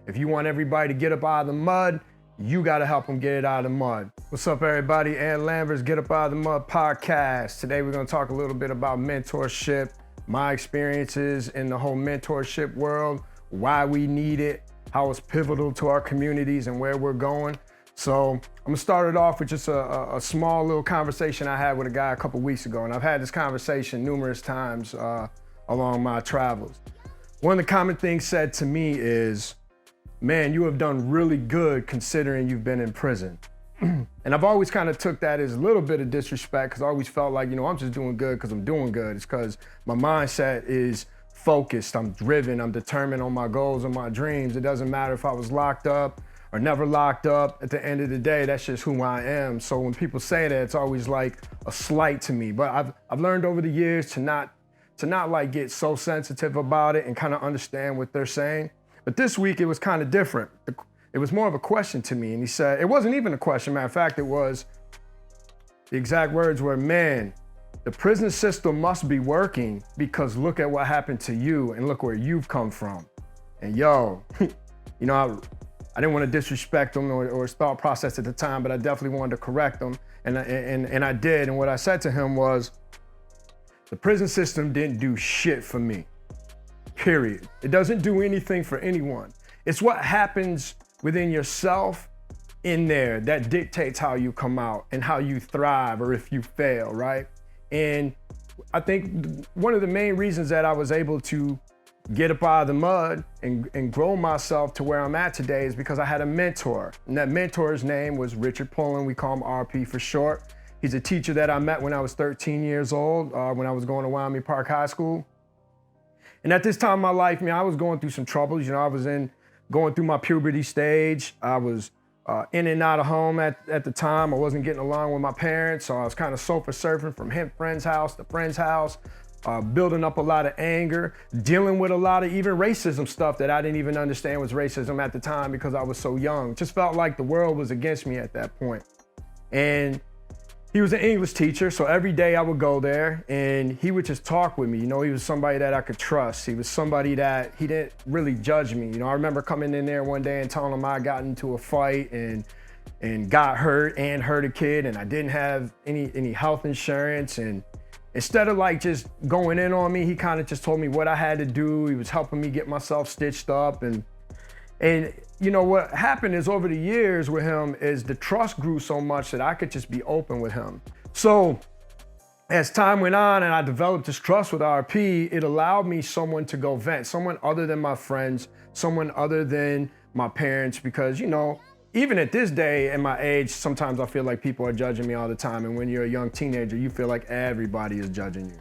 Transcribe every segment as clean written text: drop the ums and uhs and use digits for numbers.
If you want everybody to get up out of the mud, you got to help them get it out of the mud. What's up, everybody? Ann Lambert's Get Up Out of the Mud podcast. Today, we're going to talk a little bit about mentorship, my experiences in the whole mentorship world, why we need it, how it's pivotal to our communities and where we're going. So I'm gonna start it off with just a small little conversation I had with a guy a couple weeks ago. And I've had this conversation numerous times along my travels. One of the common things said to me is, man, you have done really good considering you've been in prison. And I've always kind of took that as a little bit of disrespect because I always felt like, I'm just doing good because I'm doing good. It's because my mindset is focused, I'm driven, I'm determined on my goals and my dreams. It doesn't matter if I was locked up or never locked up. At the end of the day, that's just who I am. So when people say that, it's always like a slight to me. But I've learned over the years to not like get so sensitive about it and kind of understand what they're saying. But this week it was kind of different. It was more of a question to me. And he said, it wasn't even a question, matter of fact, it was, the exact words were, man, the prison system must be working because look at what happened to you and look where you've come from. And I didn't want to disrespect him or his thought process at the time, but I definitely wanted to correct him. And I did. And what I said to him was, the prison system didn't do shit for me, period. It doesn't do anything for anyone. It's what happens within yourself in there that dictates how you come out and how you thrive or if you fail, right? And I think one of the main reasons that I was able to get up out of the mud and grow myself to where I'm at today is because I had a mentor. And that mentor's name was Richard Pullen. We call him RP for short. He's a teacher that I met when I was 13 years old, when I was going to Wyoming Park High School. And at this time in my life, I was going through some troubles. I was going through my puberty stage. I was in and out of home at the time. I wasn't getting along with my parents, so I was kind of sofa surfing from friend's house to friend's house. Building up a lot of anger, dealing with a lot of even racism stuff that I didn't even understand was racism at the time because I was so young. Just felt like the world was against me at that point. And he was an English teacher, so every day I would go there and he would just talk with me. He was somebody that I could trust. He was somebody that he didn't really judge me. I remember coming in there one day and telling him I got into a fight and got hurt and hurt a kid and I didn't have any health insurance. And instead of like just going in on me, he kind of just told me what I had to do. He was helping me get myself stitched up. And what happened is over the years with him is the trust grew so much that I could just be open with him. So as time went on and I developed this trust with RP, it allowed me someone to go vent, someone other than my friends, someone other than my parents, because, even at this day and my age, sometimes I feel like people are judging me all the time. And when you're a young teenager, you feel like everybody is judging you.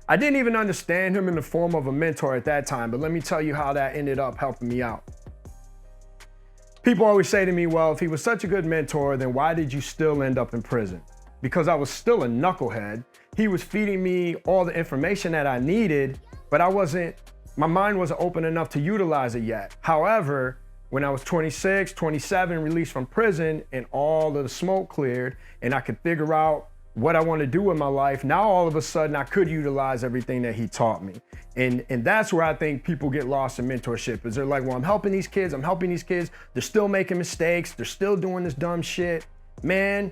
I didn't even understand him in the form of a mentor at that time, but let me tell you how that ended up helping me out. People always say to me, well, if he was such a good mentor, then why did you still end up in prison? Because I was still a knucklehead. He was feeding me all the information that I needed, but my mind wasn't open enough to utilize it yet. However, when I was 26, 27, released from prison and all of the smoke cleared and I could figure out what I want to do with my life, now all of a sudden I could utilize everything that he taught me. And that's where I think people get lost in mentorship is they're like, well, I'm helping these kids. They're still making mistakes. They're still doing this dumb shit. Man,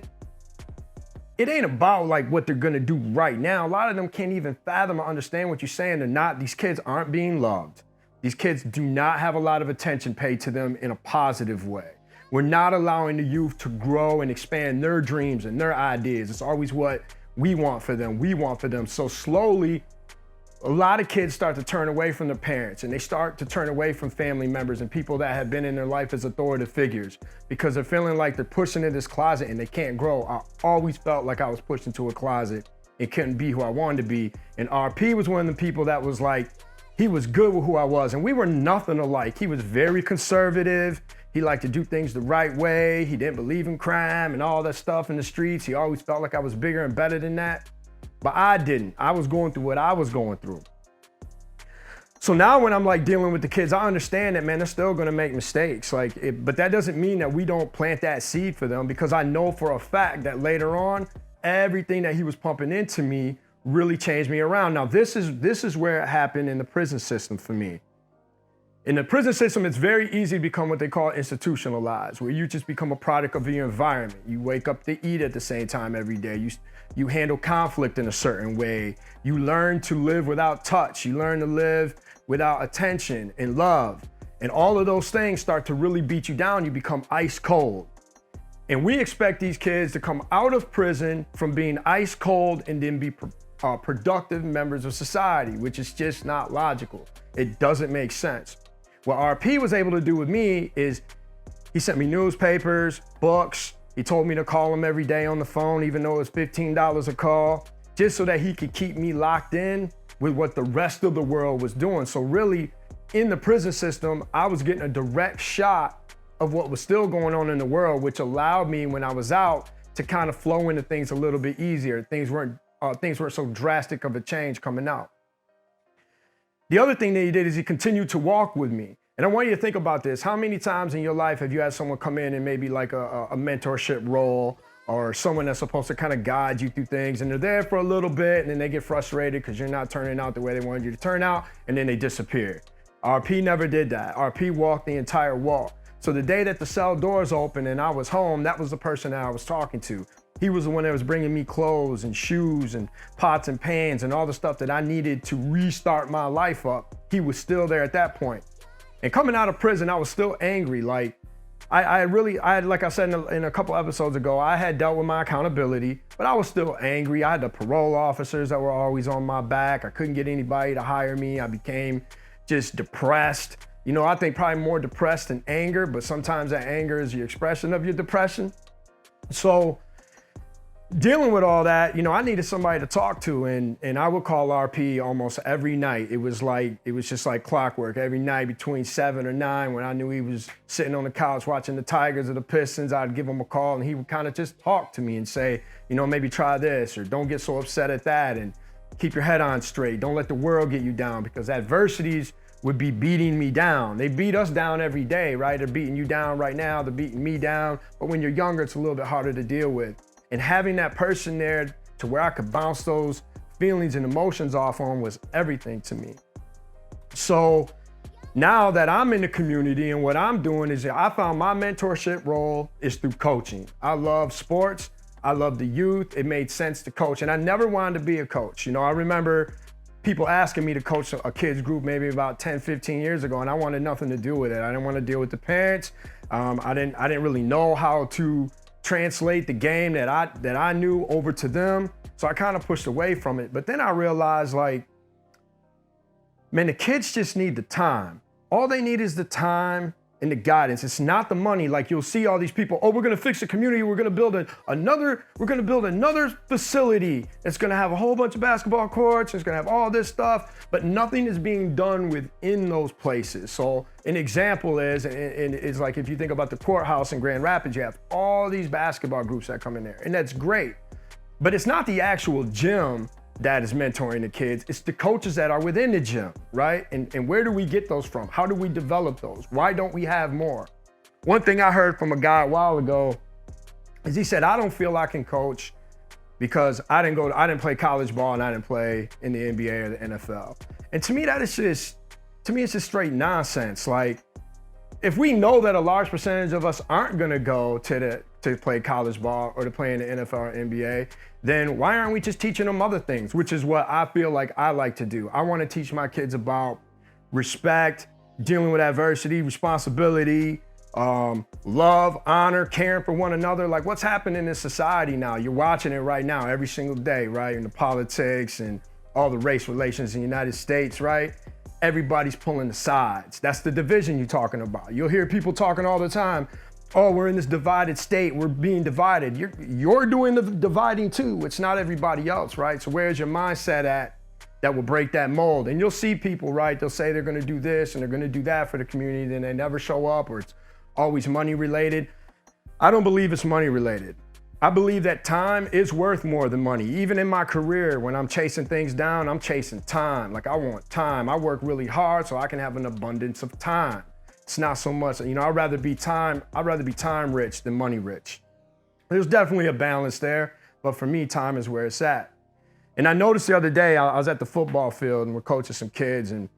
it ain't about like what they're going to do right now. A lot of them can't even fathom or understand what you're saying. These kids aren't being loved. These kids do not have a lot of attention paid to them in a positive way. We're not allowing the youth to grow and expand their dreams and their ideas. It's always what we want for them. So slowly, a lot of kids start to turn away from their parents and they start to turn away from family members and people that have been in their life as authoritative figures because they're feeling like they're pushed into this closet and they can't grow. I always felt like I was pushed into a closet and couldn't be who I wanted to be. And RP was one of the people that was like, he was good with who I was, and we were nothing alike. He was very conservative. He liked to do things the right way. He didn't believe in crime and all that stuff in the streets. He always felt like I was bigger and better than that. But I didn't. I was going through what I was going through. So now when I'm like dealing with the kids, I understand that, man, they're still gonna make mistakes. But that doesn't mean that we don't plant that seed for them because I know for a fact that later on, everything that he was pumping into me really changed me around. Now, this is where it happened in the prison system for me. In the prison system, it's very easy to become what they call institutionalized, where you just become a product of your environment. You wake up to eat at the same time every day. You handle conflict in a certain way. You learn to live without touch. You learn to live without attention and love. And all of those things start to really beat you down. You become ice cold. And we expect these kids to come out of prison from being ice cold and then be productive members of society, which is just not logical. It doesn't make sense. What RP was able to do with me is he sent me newspapers, books. He told me to call him every day on the phone, even though it was $15 a call, just so that he could keep me locked in with what the rest of the world was doing. So really, in the prison system, I was getting a direct shot of what was still going on in the world, which allowed me, when I was out, to kind of flow into things a little bit easier. Things weren't so drastic of a change coming out. The other thing that he did is he continued to walk with me. And I want you to think about this. How many times in your life have you had someone come in and maybe like a mentorship role, or someone that's supposed to kind of guide you through things, and they're there for a little bit and then they get frustrated because you're not turning out the way they wanted you to turn out, and then they disappear. RP never did that. RP walked the entire walk. So the day that the cell doors opened and I was home, that was the person that I was talking to. He was the one that was bringing me clothes and shoes and pots and pans and all the stuff that I needed to restart my life up. He was still there at that point. And coming out of prison, I was still angry. Like, like I said in a couple episodes ago, I had dealt with my accountability, but I was still angry. I had the parole officers that were always on my back. I couldn't get anybody to hire me. I became just depressed. You know, I think probably more depressed than anger, but sometimes that anger is the expression of your depression. So dealing with all that, you know, I needed somebody to talk to, and I would call RP almost every night. It was just like clockwork. Every night between 7 or 9, when I knew he was sitting on the couch watching the Tigers or the Pistons, I'd give him a call and he would kind of just talk to me and say, you know, maybe try this, or don't get so upset at that, and keep your head on straight. Don't let the world get you down, because adversities would be beating me down. They beat us down every day, right? They're beating you down right now. They're beating me down. But when you're younger, it's a little bit harder to deal with. And having that person there to where I could bounce those feelings and emotions off on was everything to me. So now that I'm in the community, and what I'm doing is I found my mentorship role is through coaching. I love sports. I love the youth. It made sense to coach. And I never wanted to be a coach. You know, I remember people asking me to coach a kids group maybe about 10, 15 years ago, and I wanted nothing to do with it. I didn't want to deal with the parents. I didn't really know how to translate the game that I knew over to them. So I kind of pushed away from it. But then I realized, like, man, the kids just need the time. All they need is the time and the guidance. It's not the money. Like, you'll see all these people, oh, we're gonna fix the community. We're gonna build another facility. It's gonna have a whole bunch of basketball courts. It's gonna have all this stuff, but nothing is being done within those places. So an example is, and it's like, if you think about the courthouse in Grand Rapids, you have all these basketball groups that come in there, and that's great. But it's not the actual gym that is mentoring the kids. It's the coaches that are within the gym, right? And where do we get those from? How do we develop those? Why don't we have more? One thing I heard from a guy a while ago is he said, I don't feel I can coach because I didn't play college ball and I didn't play in the NBA or the NFL. And to me, it's just straight nonsense. Like, if we know that a large percentage of us aren't gonna go to play college ball or to play in the NFL or NBA, then why aren't we just teaching them other things, which is what I feel like I like to do. I wanna teach my kids about respect, dealing with adversity, responsibility, love, honor, caring for one another. Like, what's happening in this society now? You're watching it right now, every single day, right? In the politics and all the race relations in the United States, right? Everybody's pulling the sides. That's the division you're talking about. You'll hear people talking all the time, oh, we're in this divided state, we're being divided. You're doing the dividing too. It's not everybody else, right? So where's your mindset at that will break that mold? And you'll see people, right? They'll say they're gonna do this and they're gonna do that for the community, then they never show up, or it's always money related. I don't believe it's money related. I believe that time is worth more than money. Even in my career, when I'm chasing things down, I'm chasing time. Like, I want time. I work really hard so I can have an abundance of time. It's not so much, you know, I'd rather be time rich than money rich. There's definitely a balance there, but for me, time is where it's at. And I noticed the other day, I was at the football field and we're coaching some kids, and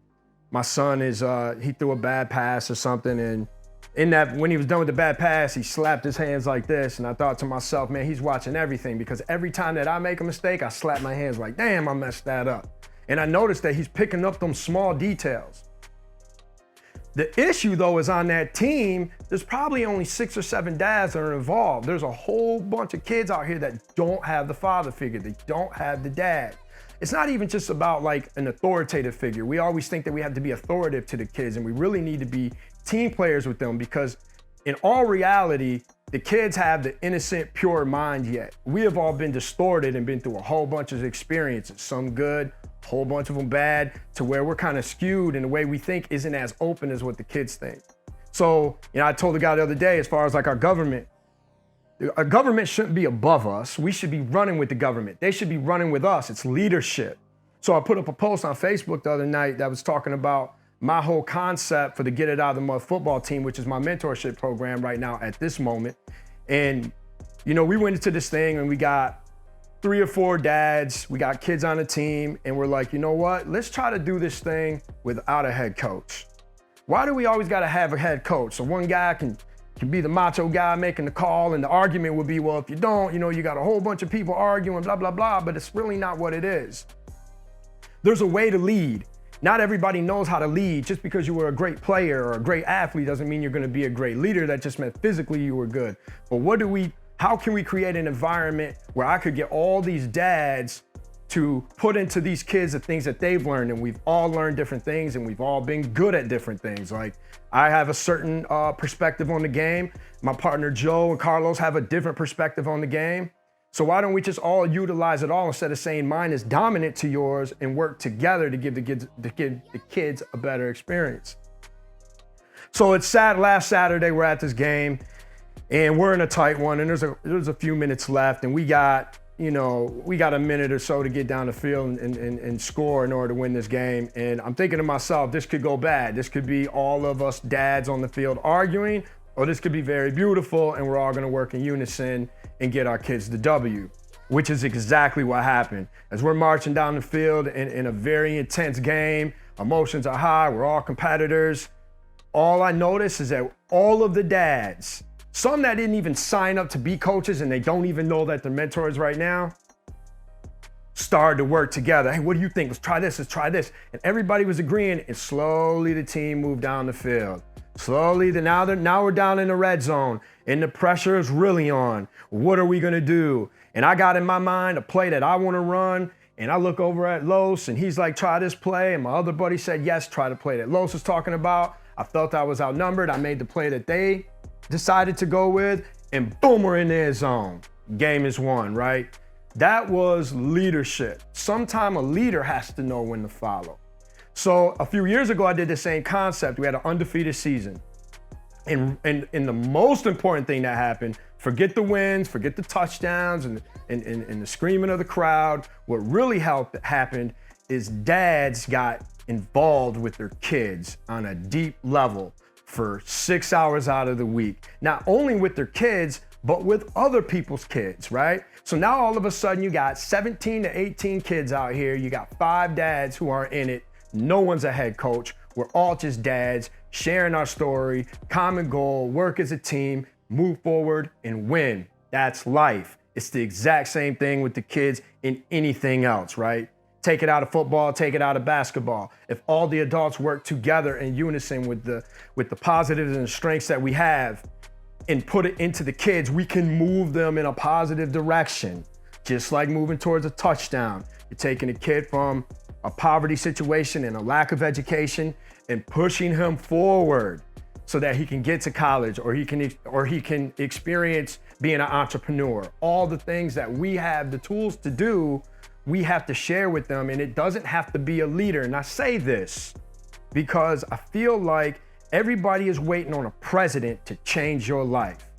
my son is, he threw a bad pass or something, and in that, when he was done with the bad pass, he slapped his hands like this, and I thought to myself, man, he's watching everything, because every time that I make a mistake, I slap my hands like, damn, I messed that up. And I noticed that he's picking up them small details. The issue, though, is on that team, there's probably only 6 or 7 dads that are involved. There's a whole bunch of kids out here that don't have the father figure. They don't have the dad. It's not even just about like an authoritative figure. We always think that we have to be authoritative to the kids, and we really need to be team players with them, because in all reality, the kids have the innocent, pure mind yet. We have all been distorted and been through a whole bunch of experiences, some good, a whole bunch of them bad, to where we're kind of skewed, and the way we think isn't as open as what the kids think. So, I told the guy the other day, as far as like our government shouldn't be above us. We should be running with the government. They should be running with us. It's leadership. So I put up a post on Facebook the other night that was talking about my whole concept for the Get It Out of the Mud football team, which is my mentorship program right now at this moment. And, we went into this thing and we got 3 or 4 dads, we got kids on the team, and we're like, you know what? Let's try to do this thing without a head coach. Why do we always got to have a head coach? So one guy can be the macho guy making the call, and the argument would be, well, if you don't, you got a whole bunch of people arguing, blah, blah, blah, but it's really not what it is. There's a way to lead. Not everybody knows how to lead. Just because you were a great player or a great athlete doesn't mean you're going to be a great leader. That just meant physically you were good. But how can we create an environment where I could get all these dads to put into these kids the things that they've learned, and we've all learned different things, and we've all been good at different things. Like, I have a certain perspective on the game. My partner Joe and Carlos have a different perspective on the game. So why don't we just all utilize it all, instead of saying mine is dominant to yours, and work together to give the kids a better experience? So it's last Saturday we're at this game, and we're in a tight one, and there's a few minutes left, and we got a minute or so to get down the field and score in order to win this game. And I'm thinking to myself, this could go bad. This could be all of us dads on the field arguing, or this could be very beautiful, and we're all gonna work in unison and get our kids the W, which is exactly what happened. As we're marching down the field in a very intense game, emotions are high, we're all competitors. All I noticed is that all of the dads, some that didn't even sign up to be coaches and they don't even know that they're mentors right now, started to work together. Hey, what do you think? Let's try this, And everybody was agreeing, and slowly the team moved down the field. Slowly, now we're down in the red zone, and the pressure is really on. What are we gonna do? And I got in my mind a play that I wanna run, and I look over at Los, and he's like, try this play, and my other buddy said, yes, try the play that Los is talking about. I felt I was outnumbered. I made the play that they decided to go with, and boom, we're in their zone. Game is won, right? That was leadership. Sometime a leader has to know when to follow. So a few years ago, I did the same concept. We had an undefeated season. And the most important thing that happened, forget the wins, forget the touchdowns and the screaming of the crowd. What really happened is dads got involved with their kids on a deep level for 6 hours out of the week. Not only with their kids, but with other people's kids, right? So now all of a sudden you got 17 to 18 kids out here. You got 5 dads who are in it. No one's a head coach. We're all just dads sharing our story, common goal, work as a team, move forward and win. That's life. It's the exact same thing with the kids in anything else, right? Take it out of football, take it out of basketball. If all the adults work together in unison with the positives and strengths that we have and put it into the kids, we can move them in a positive direction. Just like moving towards a touchdown. You're taking a kid from a poverty situation and a lack of education and pushing him forward so that he can get to college, or he can experience being an entrepreneur. All the things that we have the tools to do, we have to share with them, and it doesn't have to be a leader. And I say this because I feel like everybody is waiting on a president to change your life.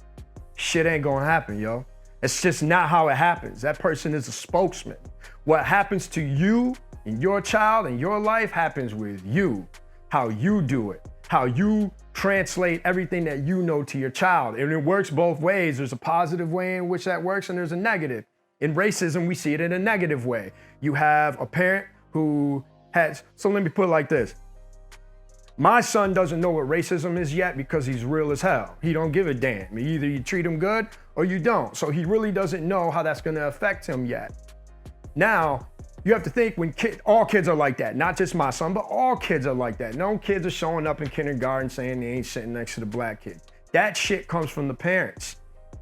Shit ain't gonna happen, yo. It's just not how it happens. That person is a spokesman. What happens to you and your child and your life happens with you. How you do it, how you translate everything that you know to your child. And it works both ways. There's a positive way in which that works, and there's a negative. In racism, we see it in a negative way. You have a parent who so let me put it like this. My son doesn't know what racism is yet because he's real as hell. He don't give a damn. Either you treat him good or you don't. So he really doesn't know how that's gonna affect him yet. Now, you have to think when all kids are like that, not just my son, but all kids are like that. No kids are showing up in kindergarten saying they ain't sitting next to the black kid. That shit comes from the parents,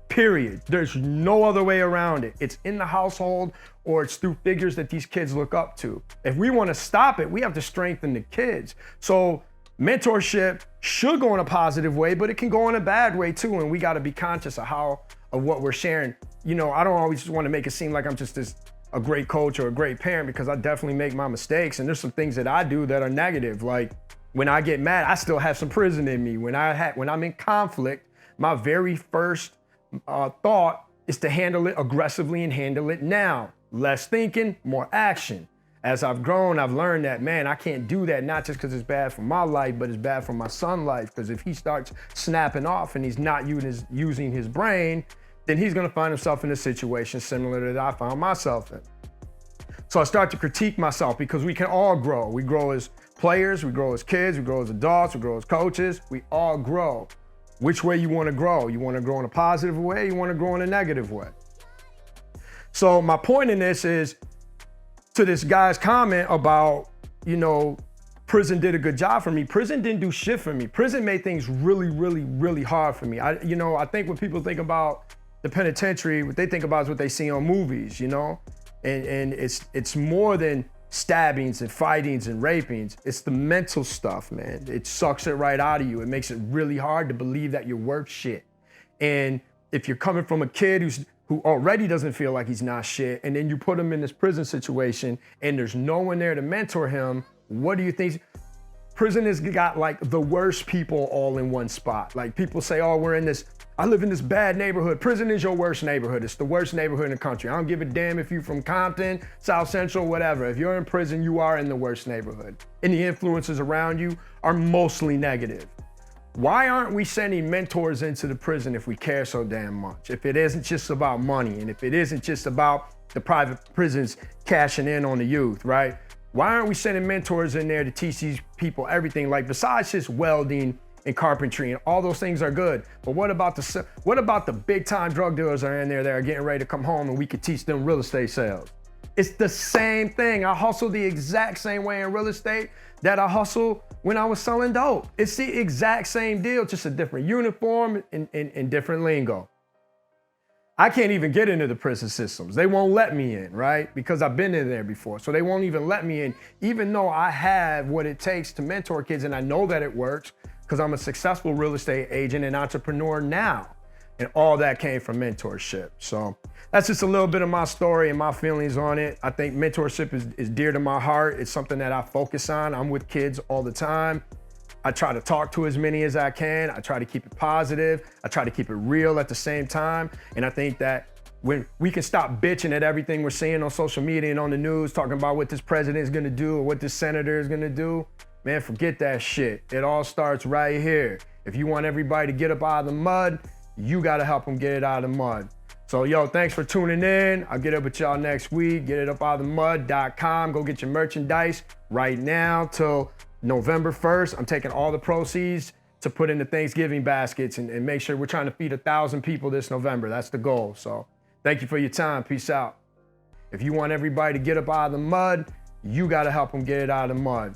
period. There's no other way around it. It's in the household or it's through figures that these kids look up to. If we wanna stop it, we have to strengthen the kids. So mentorship should go in a positive way, but it can go in a bad way too. And we gotta be conscious of what we're sharing. You know, I don't always wanna make it seem like I'm just a great coach or a great parent, because I definitely make my mistakes. And there's some things that I do that are negative. Like when I get mad, I still have some prison in me. When I'm in conflict, my very first thought is to handle it aggressively and handle it now. Less thinking, more action. As I've grown, I've learned that, man, I can't do that, not just because it's bad for my life, but it's bad for my son's life. Because if he starts snapping off and he's not using his brain, then he's gonna find himself in a situation similar to that I found myself in. So I start to critique myself, because we can all grow. We grow as players, we grow as kids, we grow as adults, we grow as coaches, we all grow. Which way you wanna grow? You wanna grow in a positive way, you wanna grow in a negative way? So my point in this is, to this guy's comment about, you know, prison did a good job for me. Prison didn't do shit for me. Prison made things really, really, really hard for me. I think when people think about the penitentiary, what they think about is what they see on movies, you know? And it's more than stabbings and fightings and rapings. It's the mental stuff, man. It sucks it right out of you. It makes it really hard to believe that you're worth shit. And if you're coming from a kid who already doesn't feel like he's not shit, and then you put him in this prison situation and there's no one there to mentor him, what do you think? Prison has got like the worst people all in one spot. Like people say, oh, I live in this bad neighborhood. Prison is your worst neighborhood. It's the worst neighborhood in the country. I don't give a damn if you're from Compton, South Central, whatever. If you're in prison, you are in the worst neighborhood. And the influences around you are mostly negative. Why aren't we sending mentors into the prison if we care so damn much? If it isn't just about money, and if it isn't just about the private prisons cashing in on the youth, right? Why aren't we sending mentors in there to teach these people everything? Like besides just welding and carpentry, and all those things are good. But what about the big time drug dealers that are in there that are getting ready to come home and we could teach them real estate sales? It's the same thing. I hustle the exact same way in real estate that I hustle when I was selling dope. It's the exact same deal, just a different uniform and different lingo. I can't even get into the prison systems. They won't let me in, right? Because I've been in there before. So they won't even let me in, even though I have what it takes to mentor kids, and I know that it works because I'm a successful real estate agent and entrepreneur now. And all that came from mentorship. So that's just a little bit of my story and my feelings on it. I think mentorship is dear to my heart. It's something that I focus on. I'm with kids all the time. I try to talk to as many as I can. I try to keep it positive. I try to keep it real at the same time. And I think that when we can stop bitching at everything we're seeing on social media and on the news, talking about what this president is gonna do or what this senator is gonna do, man, forget that shit. It all starts right here. If you want everybody to get up out of the mud, you gotta help them get it out of the mud. So yo, thanks for tuning in. I'll get up with y'all next week. GetItUpOutOfTheMud.com. Go get your merchandise right now till November 1st. I'm taking all the proceeds to put into Thanksgiving baskets and make sure we're trying to feed 1,000 people this November. That's the goal. So thank you for your time. Peace out. If you want everybody to get up out of the mud, you gotta help them get it out of the mud.